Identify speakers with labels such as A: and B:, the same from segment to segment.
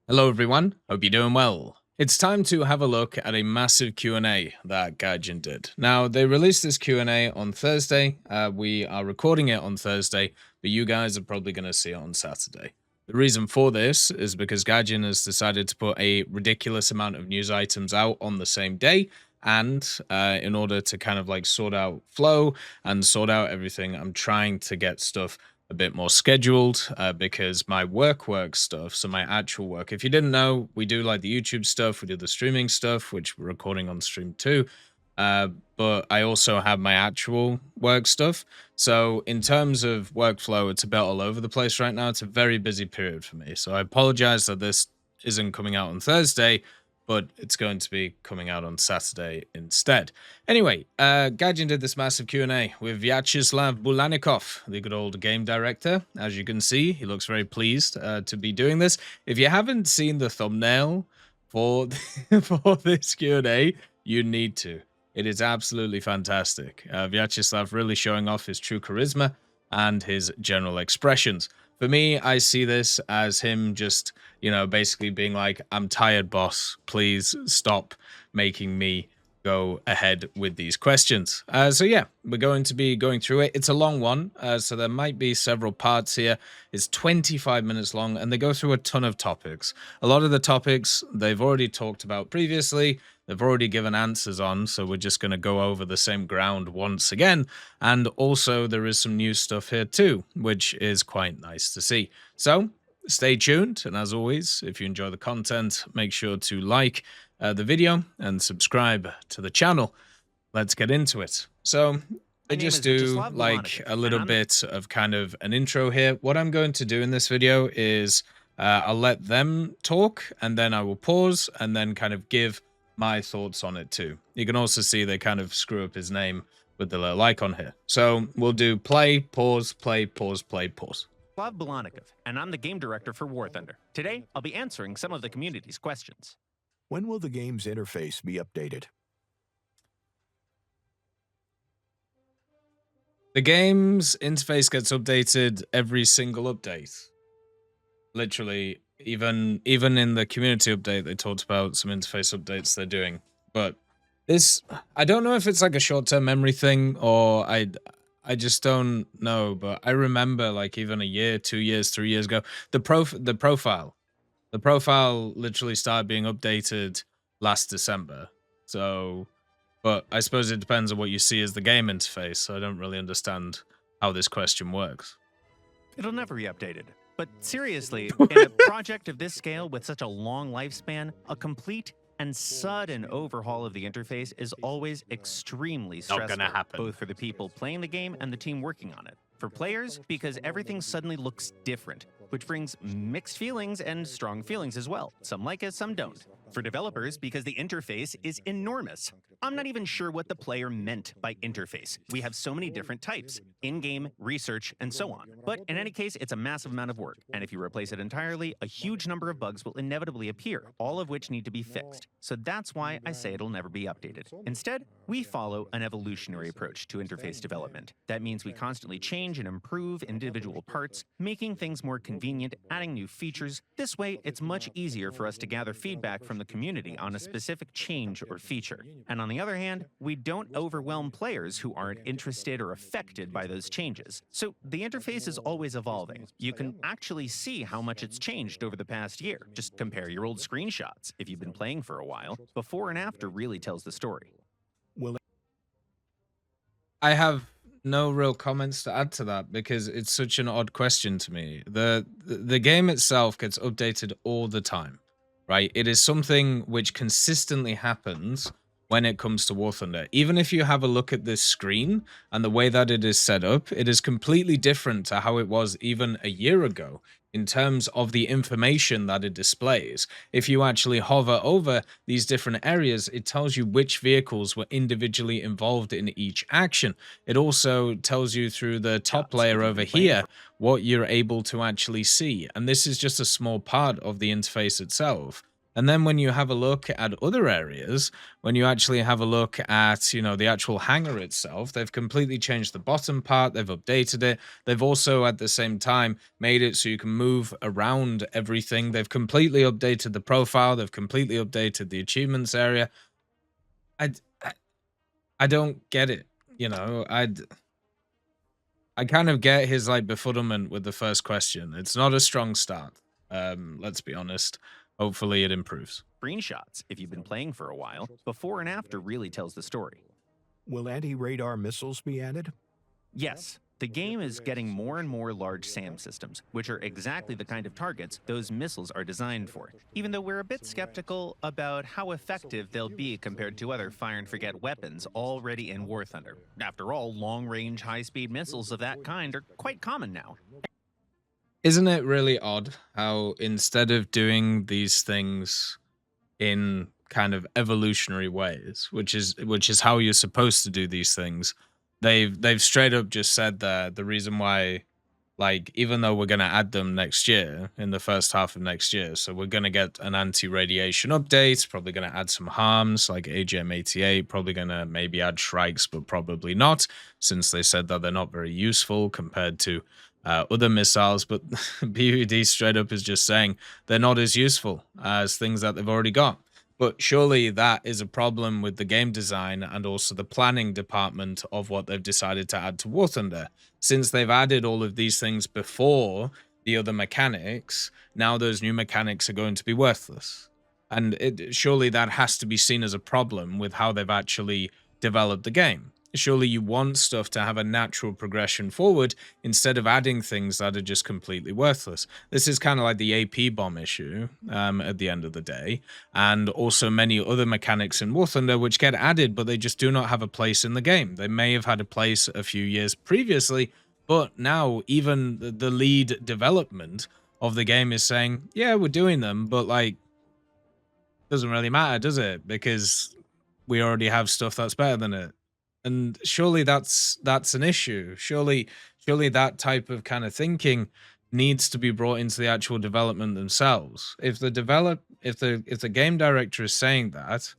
A: Hello everyone, hope you're doing well. It's time to have a look at a massive Q&A that Gaijin did. Now, they released this Q&A on Thursday. We are recording it on Thursday, but you guys are probably going to see it on Saturday. The reason for this is because Gaijin has decided to put a ridiculous amount of news items out on the same day, and in order to kind of like sort out flow and sort out everything, I'm trying to get stuff a bit more scheduled because my work stuff, so my actual work, if you didn't know, we do like the YouTube stuff, we do the streaming stuff, which we're recording on stream too, but I also have my actual work stuff. So in terms of workflow, it's a bit all over the place right now. It's a very busy period for me, so I apologize that this isn't coming out on Thursday, but it's going to be coming out on Saturday instead. Anyway, Gaijin did this massive Q&A with Vyacheslav Bulanov, the good old game director. As you can see, he looks very pleased to be doing this. If you haven't seen the thumbnail for, for this Q&A, you need to. It is absolutely fantastic. Vyacheslav really showing off his true charisma and his general expressions. For me, I see this as him just, basically being like, I'm tired, boss. Please stop making me go ahead with these questions. So yeah, we're going to be going through it. It's a long one, so there might be several parts here. It's 25 minutes long, and they go through a ton of topics. A lot of the topics they've already talked about previously. They've already given answers on, so we're just going to go over the same ground once again. And also, there is some new stuff here too, which is quite nice to see. So, stay tuned, and as always, if you enjoy the content, make sure to like the video and subscribe to the channel. Let's get into it. So, I just do like a little bit of kind of an intro here. What I'm going to do in this video is I'll let them talk, and then I will pause, and then kind of give my thoughts on it too. You can also see they kind of screw up his name with the little icon here. So we'll do play, pause, play, pause, play, pause.
B: Vatislav Bulanov, and I'm the game director for War Thunder. Today, I'll be answering some of the community's questions.
C: When will the game's interface be updated?
A: The game's interface gets updated every single update. Literally, even in the community update, they talked about some interface updates they're doing. But this, I don't know if it's like a short-term memory thing, or I just don't know. But I remember, like, even a year, 2 years, 3 years ago, the profile literally started being updated last December. So, but I suppose it depends on what you see as the game interface. So I don't really understand how this question works.
B: It'll never be updated. But seriously, in a project of this scale with such a long lifespan, a complete and sudden overhaul of the interface is always extremely stressful,
A: Not gonna happen.
B: both for the people playing the game and the team working on it. For players, because everything suddenly looks different, which brings mixed feelings and strong feelings as well. Some like it, some don't. For developers, because the interface is enormous. I'm not even sure what the player meant by interface. We have so many different types, in-game, research, and so on. But in any case, it's a massive amount of work, and if you replace it entirely, a huge number of bugs will inevitably appear, all of which need to be fixed. So that's why I say it'll never be updated. Instead, we follow an evolutionary approach to interface development. That means we constantly change and improve individual parts, making things more convenient, adding new features. This way, it's much easier for us to gather feedback from the community on a specific change or feature. And on the other hand, we don't overwhelm players who aren't interested or affected by those changes. So the interface is always evolving. You can actually see how much it's changed over the past year. Just compare your old screenshots if you've been playing for a while. Before and after really tells the story.
A: I have no real comments to add to that because it's such an odd question to me. The game itself gets updated all the time, right? It is something which consistently happens when it comes to War Thunder. Even if you have a look at this screen and the way that it is set up, it is completely different to how it was even a year ago in terms of the information that it displays. If you actually hover over these different areas, it tells you which vehicles were individually involved in each action. It also tells you through the top layer over here what you're able to actually see. And this is just a small part of the interface itself. And then when you have a look at other areas, when you actually have a look at, you know, the actual hangar itself, they've completely changed the bottom part, they've updated it. They've also at the same time made it so you can move around everything. They've completely updated the profile, they've completely updated the achievements area. I I don't get it, you know. I kind of get his like befuddlement with the first question. It's not a strong start. Let's be honest. Hopefully it improves.
B: Screenshots, if you've been playing for a while, before and after really tells the story.
C: Will anti-radar missiles be added?
B: Yes, the game is getting more and more large SAM systems, which are exactly the kind of targets those missiles are designed for, even though we're a bit skeptical about how effective they'll be compared to other fire-and-forget weapons already in War Thunder. After all, long-range, high-speed missiles of that kind are quite common now.
A: Isn't it really odd how instead of doing these things in kind of evolutionary ways, which is how you're supposed to do these things, they've straight up just said that the reason why, like, even though we're going to add them next year in the first half of next year, so we're going to get an anti-radiation update, probably going to add some harms like AGM-88, probably going to maybe add shrikes, but probably not, since they said that they're not very useful compared to other missiles. But BUD straight up is just saying they're not as useful as things that they've already got. But surely that is a problem with the game design and also the planning department of what they've decided to add to War Thunder. Since they've added all of these things before the other mechanics, now those new mechanics are going to be worthless. And surely that has to be seen as a problem with how they've actually developed the game. Surely you want stuff to have a natural progression forward instead of adding things that are just completely worthless. This is kind of like the AP bomb issue at the end of the day, and also many other mechanics in War Thunder which get added, but they just do not have a place in the game. They may have had a place a few years previously, but now even the lead development of the game is saying, yeah, we're doing them, but like, doesn't really matter, does it? Because we already have stuff that's better than it. And surely that's an issue. Surely that type of kind of thinking needs to be brought into the actual development themselves. If the game director is saying that,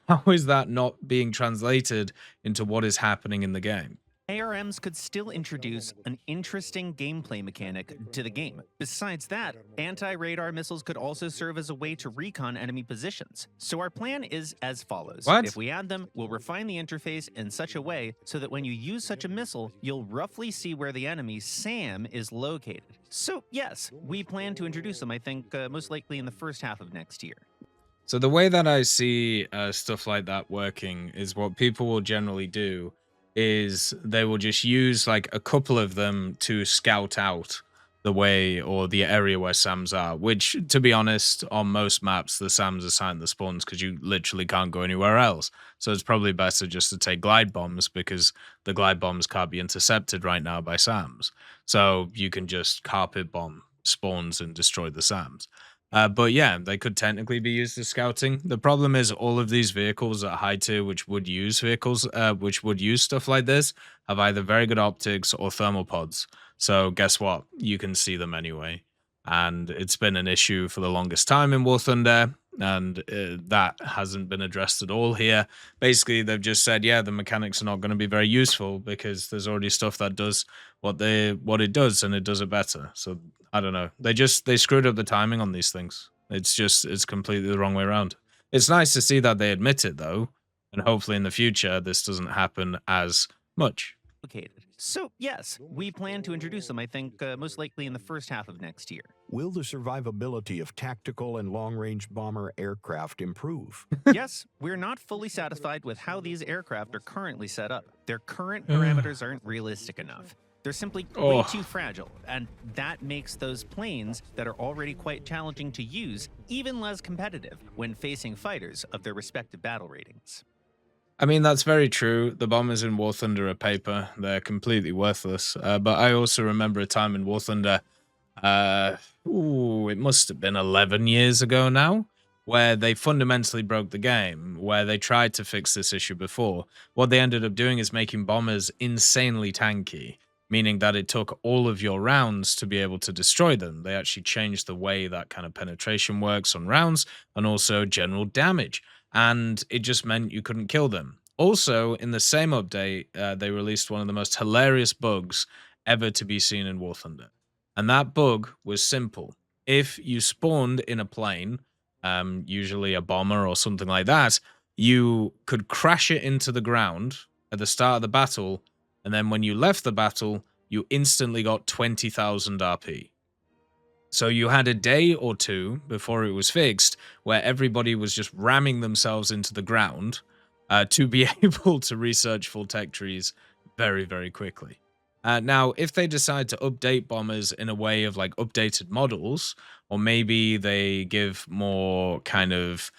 A: how is that not being translated into what is happening in the game?
B: ARMs could still introduce an interesting gameplay mechanic to the game. Besides that, anti-radar missiles could also serve as a way to recon enemy positions. So our plan is as follows.
A: What?
B: If we add them, we'll refine the interface in such a way so that when you use such a missile, you'll roughly see where the enemy SAM is located. So yes, we plan to introduce them, I think, most likely in the first half of next year.
A: So the way that I see stuff like that working is what people will generally do is they will just use like a couple of them to scout out the way or the area where SAMs are, which, to be honest, on most maps, the SAMs assign the spawns because you literally can't go anywhere else. So it's probably better just to take glide bombs because the glide bombs can't be intercepted right now by SAMs. So you can just carpet bomb spawns and destroy the SAMs. But yeah, they could technically be used as scouting. The problem is all of these vehicles at high tier, which would use stuff like this, have either very good optics or thermal pods. So guess what? You can see them anyway. And it's been an issue for the longest time in War Thunder, and that hasn't been addressed at all here. Basically, they've just said, yeah, the mechanics are not going to be very useful because there's already stuff that does what it does, and it does it better. So I don't know. They screwed up the timing on these things. It's completely the wrong way around. It's nice to see that they admit it though, and hopefully in the future this doesn't happen as much.
B: So yes, we plan to introduce them, I think, most likely in the first half of next year.
C: Will the survivability of tactical and long-range bomber aircraft improve?
B: Yes, we're not fully satisfied with how these aircraft are currently set up. Their current parameters aren't realistic enough. They're simply way too fragile, and that makes those planes that are already quite challenging to use even less competitive when facing fighters of their respective battle ratings.
A: I mean, that's very true. The bombers in War Thunder are paper. They're completely worthless. But I also remember a time in War Thunder, it must have been 11 years ago now, where they fundamentally broke the game, where they tried to fix this issue before. What they ended up doing is making bombers insanely tanky. meaning that it took all of your rounds to be able to destroy them. They actually changed the way that kind of penetration works on rounds and also general damage. And it just meant you couldn't kill them. Also, in the same update, they released one of the most hilarious bugs ever to be seen in War Thunder. And that bug was simple. If you spawned in a plane, usually a bomber or something like that, you could crash it into the ground at the start of the battle, and then when you left the battle, you instantly got 20,000 RP. So you had a day or two before it was fixed where everybody was just ramming themselves into the ground to be able to research full tech trees very, very quickly. Now, if they decide to update bombers in a way of like updated models, or maybe they give more kind of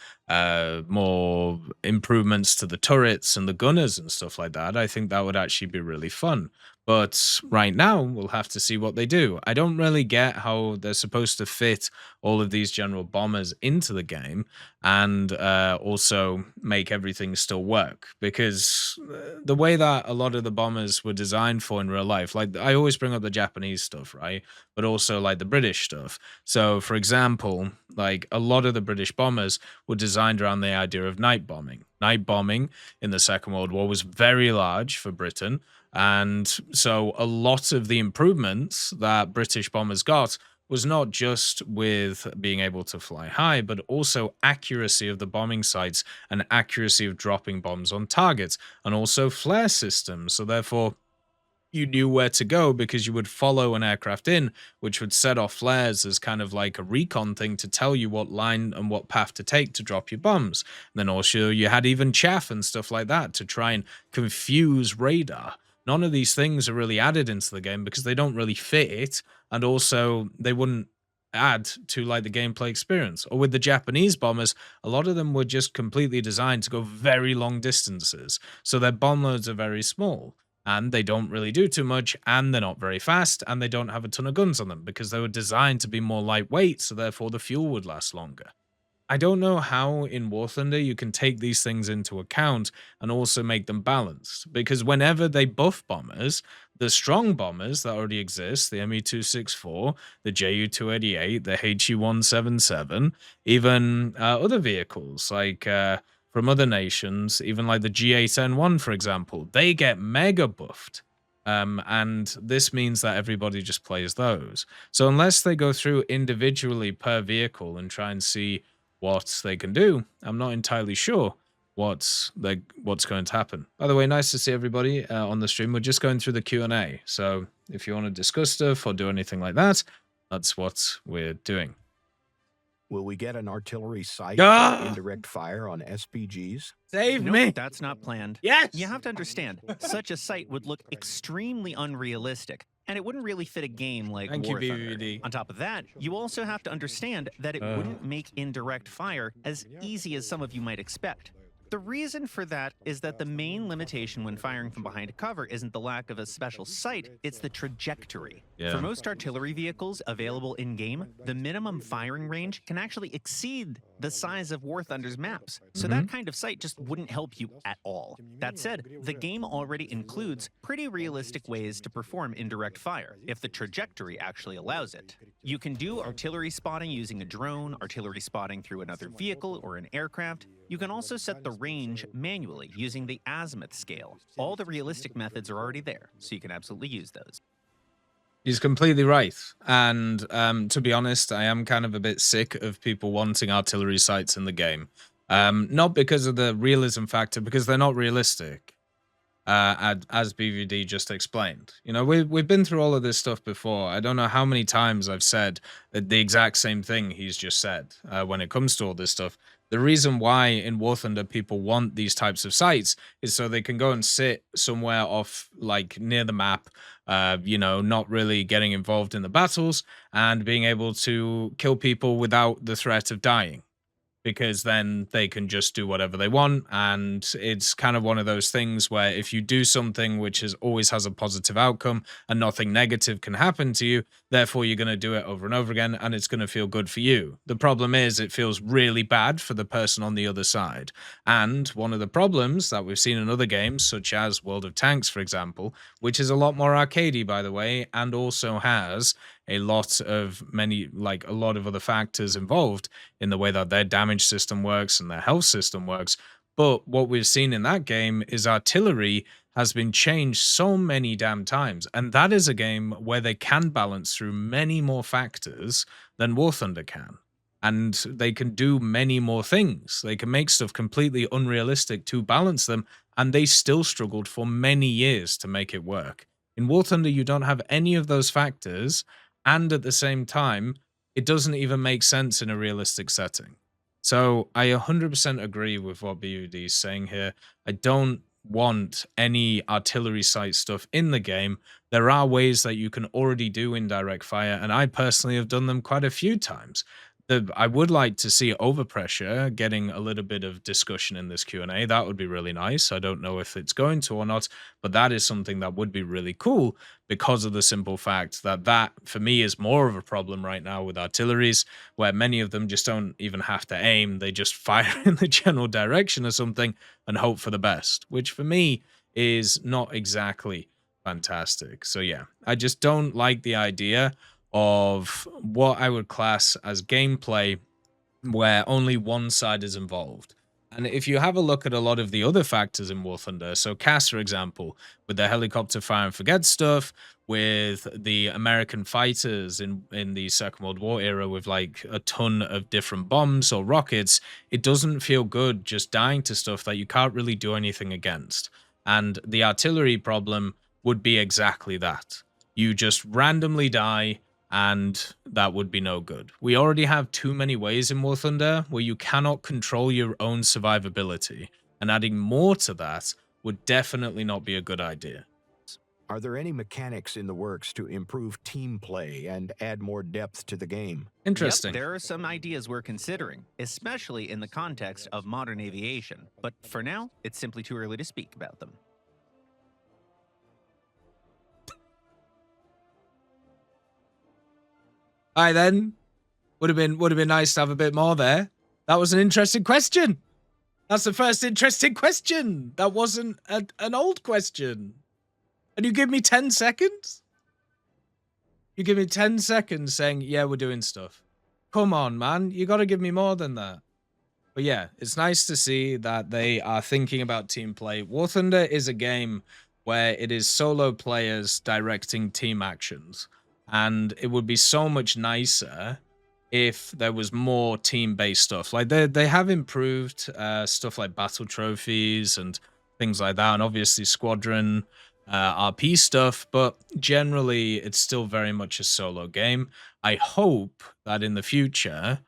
A: more improvements to the turrets and the gunners and stuff like that, I think that would actually be really fun. But right now, we'll have to see what they do. I don't really get how they're supposed to fit all of these general bombers into the game and also make everything still work. Because the way that a lot of the bombers were designed for in real life, like I always bring up the Japanese stuff, right? But also like the British stuff. So, for example, like a lot of the British bombers were designed around the idea of night bombing. Night bombing in the Second World War was very large for Britain. And so a lot of the improvements that British bombers got was not just with being able to fly high, but also accuracy of the bombing sites and accuracy of dropping bombs on targets, and also flare systems. So therefore, you knew where to go because you would follow an aircraft in, which would set off flares as kind of like a recon thing to tell you what line and what path to take to drop your bombs. And then also you had even chaff and stuff like that to try and confuse radar. None of these things are really added into the game because they don't really fit it, and also they wouldn't add to like the gameplay experience. Or with the Japanese bombers, a lot of them were just completely designed to go very long distances, so their bomb loads are very small and they don't really do too much, and they're not very fast, and they don't have a ton of guns on them because they were designed to be more lightweight, so therefore the fuel would last longer. I don't know how in War Thunder you can take these things into account and also make them balanced, because whenever they buff bombers, the strong bombers that already exist, the ME-264, the Ju-288, the HE-177, even other vehicles like from other nations, even like the G8N1, for example, they get mega buffed. And this means that everybody just plays those. So unless they go through individually per vehicle and try and see what they can do, I'm not entirely sure what's going to happen. By the way, nice to see everybody on the stream. We're just going through the Q&A. So if you want to discuss stuff or do anything like that, that's what we're doing.
C: Will we get an artillery sight for indirect fire on SPGs?
A: Save
B: Nope,
A: me!
B: that's not planned.
A: Yes!
B: You have to understand, such a site would look extremely unrealistic, and it wouldn't really fit a game like
A: Thank you,
B: War Thunder.
A: BBD.
B: On top of that, you also have to understand that it wouldn't make indirect fire as easy as some of you might expect. The reason for that is that the main limitation when firing from behind cover isn't the lack of a special sight, it's the trajectory.
A: Yeah.
B: For most artillery vehicles available in-game, the minimum firing range can actually exceed the size of War Thunder's maps, so that kind of sight just wouldn't help you at all. That said, the game already includes pretty realistic ways to perform indirect fire, if the trajectory actually allows it. You can do artillery spotting using a drone, artillery spotting through another vehicle or an aircraft. You can also set the range manually using the azimuth scale. All the realistic methods are already there, so you can absolutely use those.
A: He's completely right. And to be honest, I am kind of a bit sick of people wanting artillery sights in the game. Not because of the realism factor, because they're not realistic, as BVD just explained. You know, we've been through all of this stuff before. I don't know how many times I've said the exact same thing he's just said when it comes to all this stuff. The reason why in War Thunder people want these types of sites is so they can go and sit somewhere off, like near the map, you know, not really getting involved in the battles and being able to kill people without the threat of dying. because then they can just do whatever they want. And it's kind of one of those things where if you do something which always has a positive outcome and nothing negative can happen to you, therefore you're going to do it over and over again, and it's going to feel good for you. The problem is it feels really bad for the person on the other side. And one of the problems that we've seen in other games, such as World of Tanks, for example, which is a lot more arcadey, by the way, and also has a lot of other factors involved in the way that their damage system works and their health system works. But what we've seen in that game is artillery has been changed so many damn times. And that is a game where they can balance through many more factors than War Thunder can. And they can do many more things. They can make stuff completely unrealistic to balance them, and they still struggled for many years to make it work. In War Thunder, you don't have any of those factors, and at the same time, it doesn't even make sense in a realistic setting. So I 100% agree with what BUD is saying here. I don't want any artillery sight stuff in the game. There are ways that you can already do indirect fire, and I personally have done them quite a few times. I would like to see overpressure getting a little bit of discussion in this Q&A. That would be really nice. I don't know if it's going to or not, but that is something that would be really cool because of the simple fact that for me is more of a problem right now with artilleries, where many of them just don't even have to aim. They just fire in the general direction or something and hope for the best, which for me is not exactly fantastic. So yeah, I just don't like the idea of what I would class as gameplay where only one side is involved. And if you have a look at a lot of the other factors in War Thunder, so CAS, for example, with the helicopter fire and forget stuff, with the American fighters in the Second World War era with like a ton of different bombs or rockets, it doesn't feel good just dying to stuff that you can't really do anything against. And the artillery problem would be exactly that. You just randomly die, and that would be no good. We already have too many ways in War Thunder where you cannot control your own survivability, and adding more to that would definitely not be a good idea.
C: Are there any mechanics in the works to improve team play and add more depth to the game?
A: Interesting.
B: Yep, there are some ideas we're considering, especially in the context of modern aviation. But for now, it's simply too early to speak about them.
A: All right, then. Would have been nice to have a bit more there. That was an interesting question. That's the first interesting question. That wasn't an old question. And you give me 10 seconds? You give me 10 seconds saying, yeah, we're doing stuff. Come on, man. You got to give me more than that. But yeah, it's nice to see that they are thinking about team play. War Thunder is a game where it is solo players directing team actions. And it would be so much nicer if there was more team-based stuff. Like they have improved stuff like battle trophies and things like that, and obviously squadron RP stuff, but generally it's still very much a solo game. I hope that in the future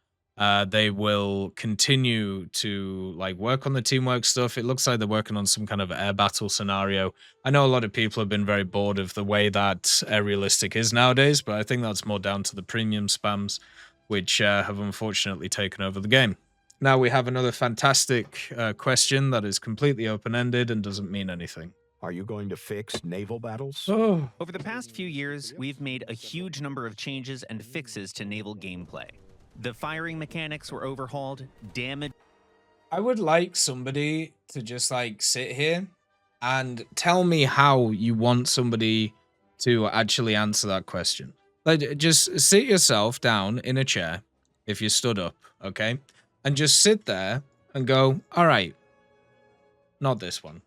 A: they will continue to like work on the teamwork stuff. It looks like they're working on some kind of air battle scenario. I know a lot of people have been very bored of the way that air realistic is nowadays, but I think that's more down to the premium spams, which have unfortunately taken over the game. Now we have another fantastic question that is completely open-ended and doesn't mean anything.
C: Are you going to fix naval battles?
A: Oh.
B: Over the past few years, we've made a huge number of changes and fixes to naval gameplay. The firing mechanics were overhauled, damage...
A: I would like somebody to just like sit here and tell me how you want somebody to actually answer that question. Like, just sit yourself down in a chair, if you stood up, okay? And just sit there and go, all right, not this one.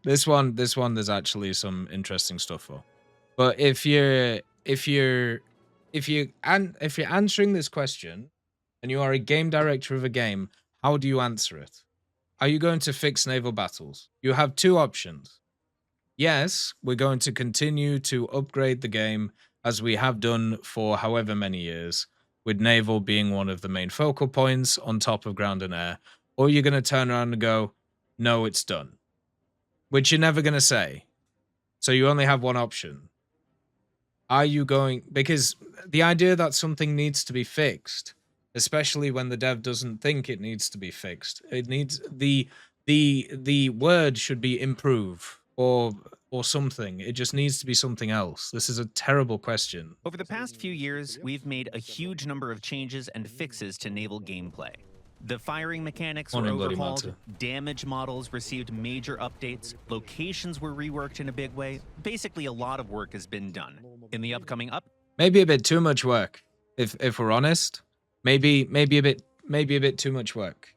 A: This one, there's actually some interesting stuff for. But if you're answering this question and you are a game director of a game, how do you answer it? Are you going to fix naval battles? You have two options. Yes, we're going to continue to upgrade the game as we have done for however many years, with naval being one of the main focal points on top of ground and air. Or you're going to turn around and go, no, it's done. Which you're never going to say. So you only have one option. Are you going... Because the idea that something needs to be fixed, especially when the dev doesn't think it needs to be fixed. It needs the word should be improve or something. It just needs to be something else. This is a terrible question.
B: Over the past few years, we've made a huge number of changes and fixes to naval gameplay. The firing mechanics were
A: Morning, Bloody
B: overhauled,
A: Martyr.
B: damage models received major updates, locations were reworked in a big way. Basically, a lot of work has been done. In the upcoming
A: Maybe a bit too much work, if we're honest. Maybe a bit too much work.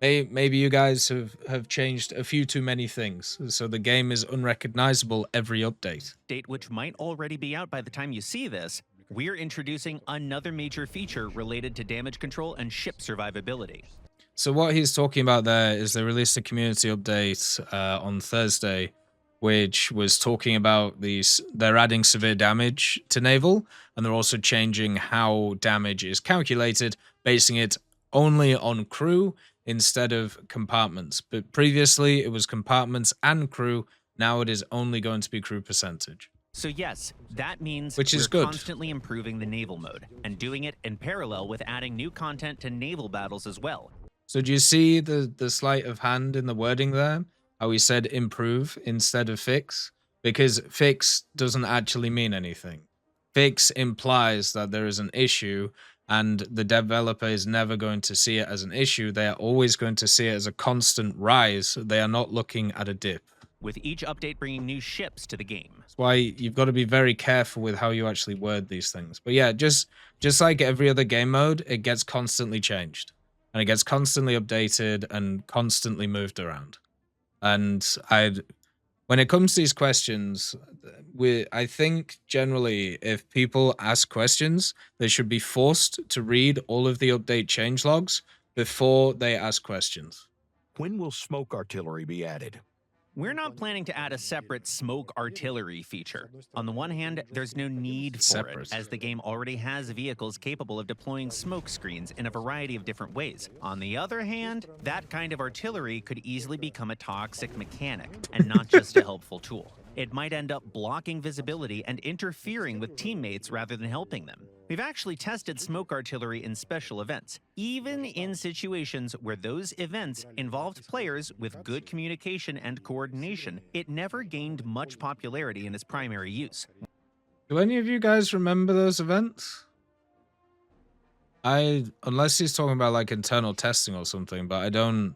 A: Maybe you guys have changed a few too many things, so the game is unrecognizable every update.
B: which might already be out by the time you see this, we're introducing another major feature related to damage control and ship survivability.
A: So what he's talking about there is they released a community update on Thursday, which was talking about they're adding severe damage to Naval, and they're also changing how damage is calculated, basing it only on crew instead of compartments. But previously it was compartments and crew. Now it is only going to be crew percentage.
B: So yes, that means
A: Which is
B: we're
A: good.
B: constantly improving the naval mode and doing it in parallel with adding new content to naval battles as well.
A: So do you see the sleight of hand in the wording there? How he said improve instead of fix? Because fix doesn't actually mean anything. Fix implies that there is an issue, and the developer is never going to see it as an issue. They are always going to see it as a constant rise. They are not looking at a dip.
B: With each update bringing new ships to the game.
A: That's why you've got to be very careful with how you actually word these things. But yeah, just like every other game mode, it gets constantly changed. And it gets constantly updated and constantly moved around. And when it comes to these questions, I think generally if people ask questions, they should be forced to read all of the update change logs before they ask questions.
C: When will smoke artillery be added?
B: We're not planning to add a separate smoke artillery feature. On the one hand, there's no need for
A: Separate.
B: it, as the game already has vehicles capable of deploying smoke screens in a variety of different ways. On the other hand, that kind of artillery could easily become a toxic mechanic, and not just a helpful tool. It might end up blocking visibility and interfering with teammates rather than helping them. We've actually tested smoke artillery in special events, even in situations where those events involved players with good communication and coordination. It never gained much popularity in its primary use.
A: Do any of you guys remember those events? Unless he's talking about like internal testing or something, but I don't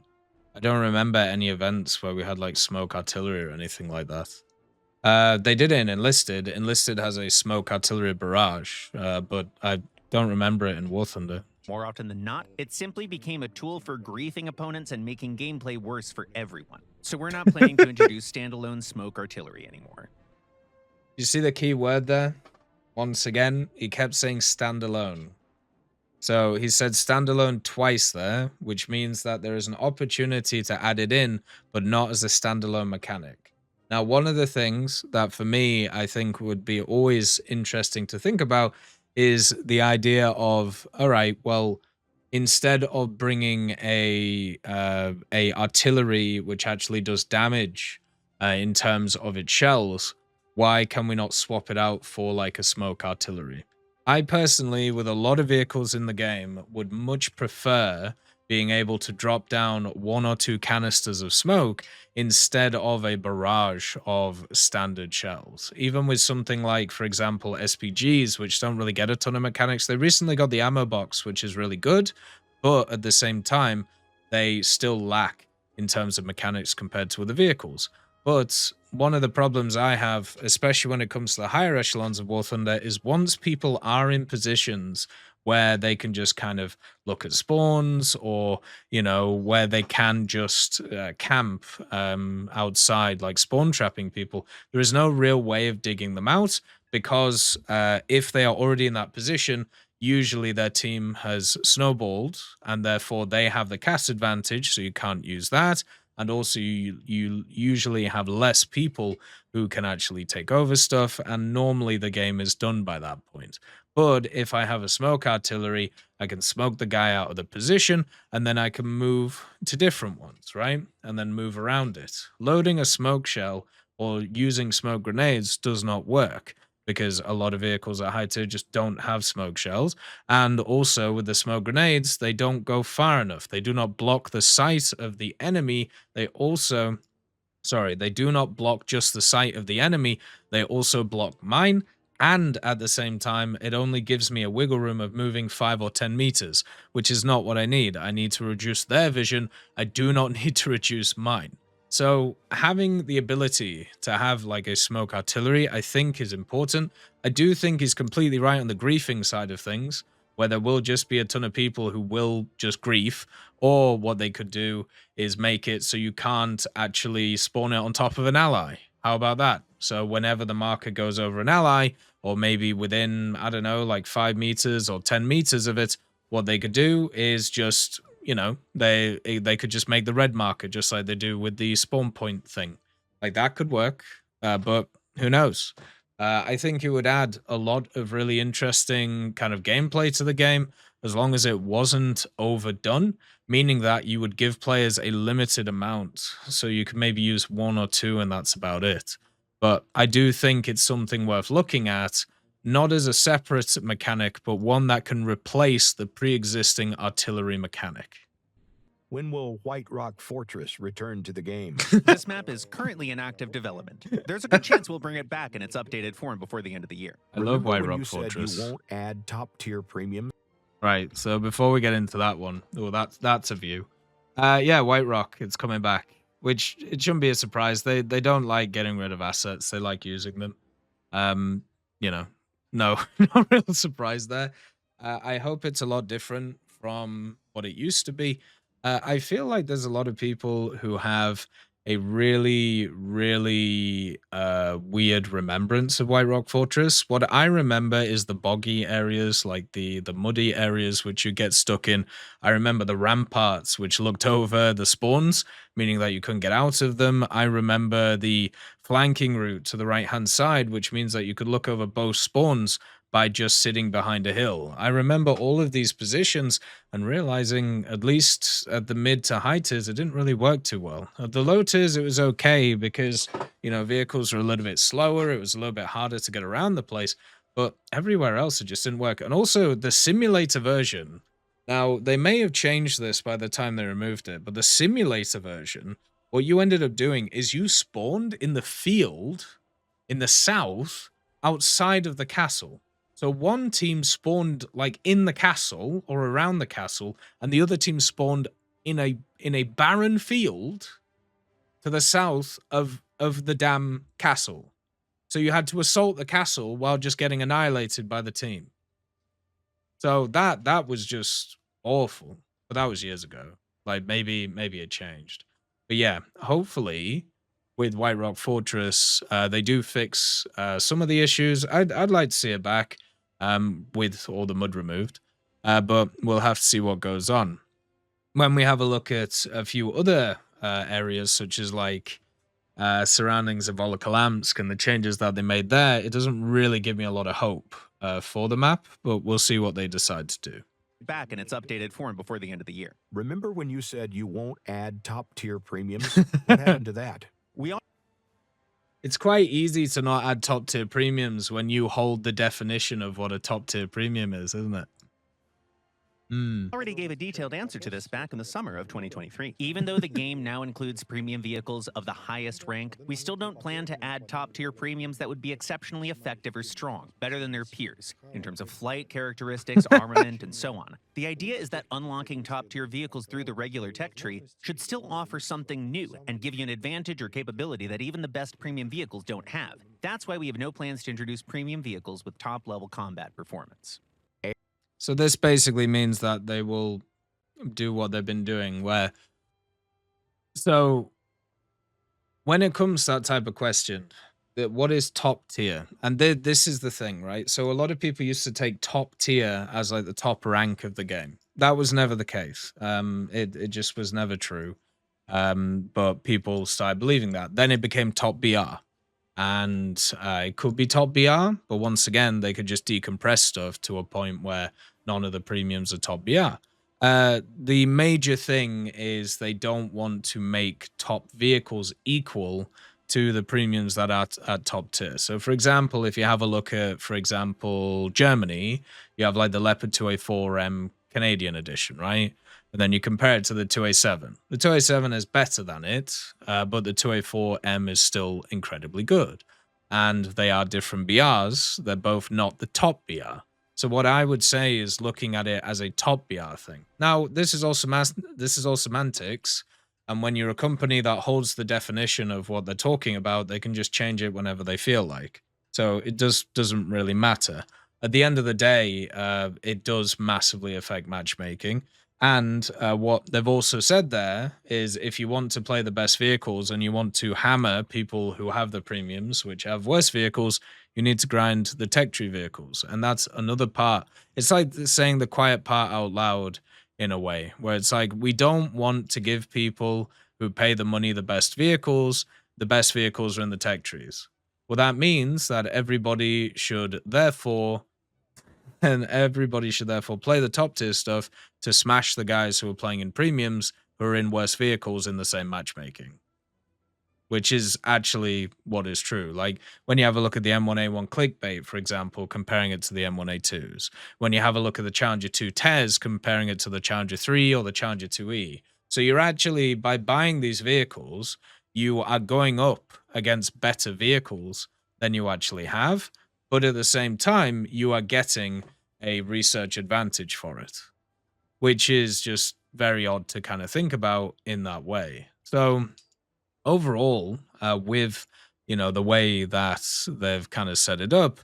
A: remember any events where we had like smoke artillery or anything like that. They did it in Enlisted. Enlisted has a smoke artillery barrage, but I don't remember it in War Thunder.
B: More often than not, it simply became a tool for griefing opponents and making gameplay worse for everyone. So we're not planning to introduce standalone smoke artillery anymore.
A: You see the key word there? Once again, he kept saying standalone. So he said standalone twice there, which means that there is an opportunity to add it in, but not as a standalone mechanic. Now, one of the things that for me, I think would be always interesting to think about is the idea of, all right, well, instead of bringing a artillery which actually does damage in terms of its shells, why can we not swap it out for like a smoke artillery? I personally, with a lot of vehicles in the game, would much prefer being able to drop down 1 or 2 canisters of smoke instead of a barrage of standard shells. Even with something like, for example, SPGs, which don't really get a ton of mechanics. They recently got the ammo box, which is really good, but at the same time, they still lack in terms of mechanics compared to other vehicles. But one of the problems I have, especially when it comes to the higher echelons of War Thunder, is once people are in positions where they can just kind of look at spawns, or, you know, where they can just camp outside, like spawn trapping people, there is no real way of digging them out, because if they are already in that position, usually their team has snowballed, and therefore they have the cast advantage, so you can't use that. And also you usually have less people who can actually take over stuff, and normally the game is done by that point. But if I have a smoke artillery, I can smoke the guy out of the position, and then I can move to different ones, right? And then move around it. Loading a smoke shell or using smoke grenades does not work. because a lot of vehicles at high tier just don't have smoke shells. And also with the smoke grenades, they don't go far enough. They do not block the sight of the enemy. They also, sorry, they do not block just the sight of the enemy. They also block mine. And at the same time, it only gives me a wiggle room of moving 5 or 10 meters, which is not what I need. I need to reduce their vision. I do not need to reduce mine. So having the ability to have like a smoke artillery, I think is important. I do think he's completely right on the griefing side of things, where there will just be a ton of people who will just grief, or what they could do is make it so you can't actually spawn it on top of an ally. How about that? So whenever the marker goes over an ally, or maybe within, I don't know, like 5 meters or 10 meters of it, what they could do is just, you know, they could just make the red marker just like they do with the spawn point thing. Like that could work, but who knows? I think it would add a lot of really interesting kind of gameplay to the game, as long as it wasn't overdone, meaning that you would give players a limited amount. So you could maybe use 1 or 2 and that's about it. But I do think it's something worth looking at, not as a separate mechanic, but one that can replace the pre-existing artillery mechanic.
C: When will White Rock Fortress return to the game?
B: This map is currently in active development. There's a good chance we'll bring it back in its updated form before the end of the year.
A: I love White
C: when
A: Rock
C: you
A: Fortress.
C: Said you won't add top-tier premium?
A: Right, so before we get into that one, oh, that's a view. Yeah, White Rock, it's coming back, which it shouldn't be a surprise. They don't like getting rid of assets. They like using them. You know, no, no real surprise there. I hope it's a lot different from what it used to be. I feel like there's a lot of people who have a really, really weird remembrance of White Rock Fortress. What I remember is the boggy areas, like the muddy areas which you get stuck in. I remember the ramparts which looked over the spawns, meaning that you couldn't get out of them. I remember the flanking route to the right-hand side, which means that you could look over both spawns by just sitting behind a hill. I remember all of these positions and realizing, at least at the mid to high tiers, it didn't really work too well. At the low tiers, it was okay because, you know, vehicles were a little bit slower. It was a little bit harder to get around the place, but everywhere else, it just didn't work. And also the simulator version. Now, they may have changed this by the time they removed it, but the simulator version, what you ended up doing is you spawned in the field in the south outside of the castle. So one team spawned like in the castle or around the castle, and the other team spawned in a barren field to the south of the damn castle. So you had to assault the castle while just getting annihilated by the team. So that was just awful. But that was years ago. Like maybe it changed. But yeah, hopefully with White Rock Fortress, they do fix some of the issues. I'd like to see it back. With all the mud removed, but we'll have to see what goes on. When we have a look at a few other areas, such as like surroundings of Volokholamsk and the changes that they made there, it doesn't really give me a lot of hope for the map, but we'll see what they decide to do.
B: Back in its updated form before the end of the year.
C: Remember when you said you won't add top-tier premiums? What happened to that?
A: It's quite easy to not add top tier premiums when you hold the definition of what a top tier premium is, isn't it?
B: Already gave a detailed answer to this back in the summer of 2023. Even though the game now includes premium vehicles of the highest rank, we still don't plan to add top-tier premiums that would be exceptionally effective or strong, better than their peers, in terms of flight characteristics, armament, and so on. The idea is that unlocking top-tier vehicles through the regular tech tree should still offer something new and give you an advantage or capability that even the best premium vehicles don't have. That's why we have no plans to introduce premium vehicles with top-level combat performance.
A: So this basically means that they will do what they've been doing, where... So, when it comes to that type of question, what is top tier? And this is the thing, right? So a lot of people used to take top tier as like the top rank of the game. That was never the case. It just was never true. But people started believing that. Then it became top BR. And it could be top BR, but once again, they could just decompress stuff to a point where none of the premiums are top BR. The major thing is they don't want to make top vehicles equal to the premiums that are at top tier. So, for example, if you have a look at, for example, Germany, you have like the Leopard 2A4M Canadian edition, right? And then you compare it to the 2A7. The 2A7 is better than it, but the 2A4M is still incredibly good. And they are different BRs. They're both not the top BR. So what I would say is looking at it as a top BR thing. Now, this is all semantics. And when you're a company that holds the definition of what they're talking about, they can just change it whenever they feel like. So it doesn't really matter. At the end of the day, it does massively affect matchmaking. And what they've also said there is if you want to play the best vehicles and you want to hammer people who have the premiums, which have worse vehicles, you need to grind the tech tree vehicles. And that's another part. It's like saying the quiet part out loud in a way, where it's like we don't want to give people who pay the money the best vehicles. The best vehicles are in the tech trees. Well, that means that everybody should therefore play the top tier stuff to smash the guys who are playing in premiums who are in worse vehicles in the same matchmaking, which is actually what is true. Like when you have a look at the M1A1 clickbait, for example, comparing it to the M1A2s, when you have a look at the Challenger 2 TES, comparing it to the Challenger 3 or the Challenger 2E. So you're actually, by buying these vehicles, you are going up against better vehicles than you actually have. But at the same time, you are getting a research advantage for it, which is just very odd to kind of think about in that way. So overall, with the way that they've kind of set it up,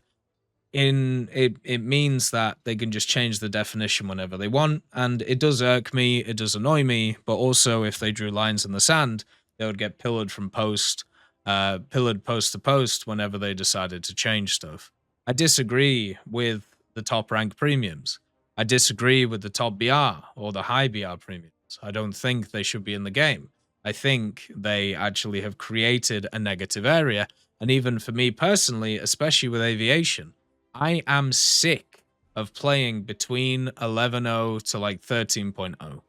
A: it means that they can just change the definition whenever they want, and it does irk me, it does annoy me. But also, if they drew lines in the sand, they would get pillared post to post whenever they decided to change stuff. I disagree with the top rank premiums. I disagree with the top BR or the high BR premiums. I don't think they should be in the game. I think they actually have created a negative area. And even for me personally, especially with Aviation, I am sick of playing between 11.0 to like 13.0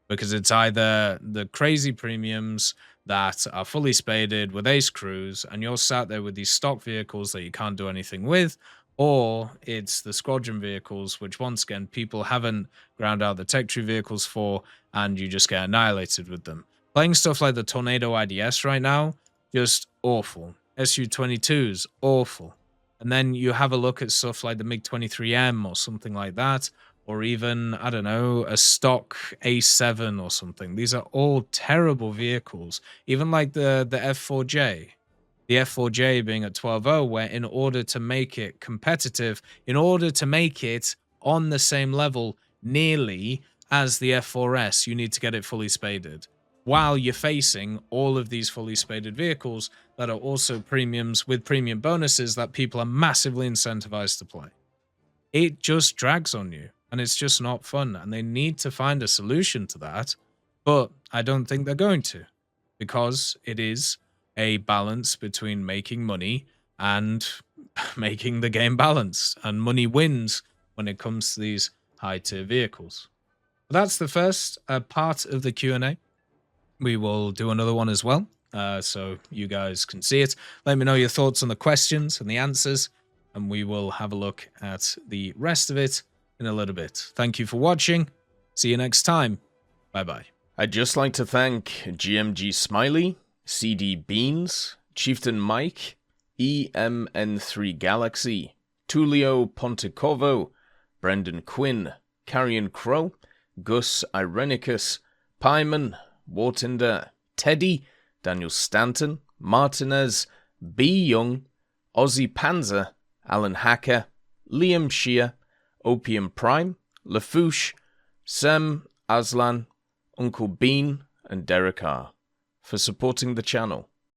A: because it's either the crazy premiums that are fully spaded with ace crews and you're sat there with these stock vehicles that you can't do anything with, or it's the squadron vehicles, which once again, people haven't ground out the tech tree vehicles for, and you just get annihilated with them. Playing stuff like the Tornado IDS right now, just awful. Su-22s, awful. And then you have a look at stuff like the MiG-23M or something like that, or even, I don't know, a stock A7 or something. These are all terrible vehicles. Even like the F4J. The F4J being at 12.0, where in order to make it competitive, in order to make it on the same level nearly as the F4S, you need to get it fully spaded, while you're facing all of these fully spaded vehicles that are also premiums with premium bonuses that people are massively incentivized to play. It just drags on you, and it's just not fun, and they need to find a solution to that, but I don't think they're going to, because it is a balance between making money and making the game balanced, and money wins when it comes to these high-tier vehicles. That's the first part of the Q&A. We will do another one as well, so you guys can see it. Let me know your thoughts on the questions and the answers, and we will have a look at the rest of it in a little bit. Thank you for watching. See you next time. Bye-bye. I'd just like to thank GMG Smiley, CD Beans, Chieftain Mike, EMN3 Galaxy, Tulio Pontecorvo, Brendan Quinn, Carrion Crow, Gus Irenicus, Pyman, Wartinder, Teddy, Daniel Stanton, Martinez, B. Young, Ozzy Panzer, Alan Hacker, Liam Shear, Opium Prime, Lafouche, Sem, Aslan, Uncle Bean, and Derek R. for supporting the channel.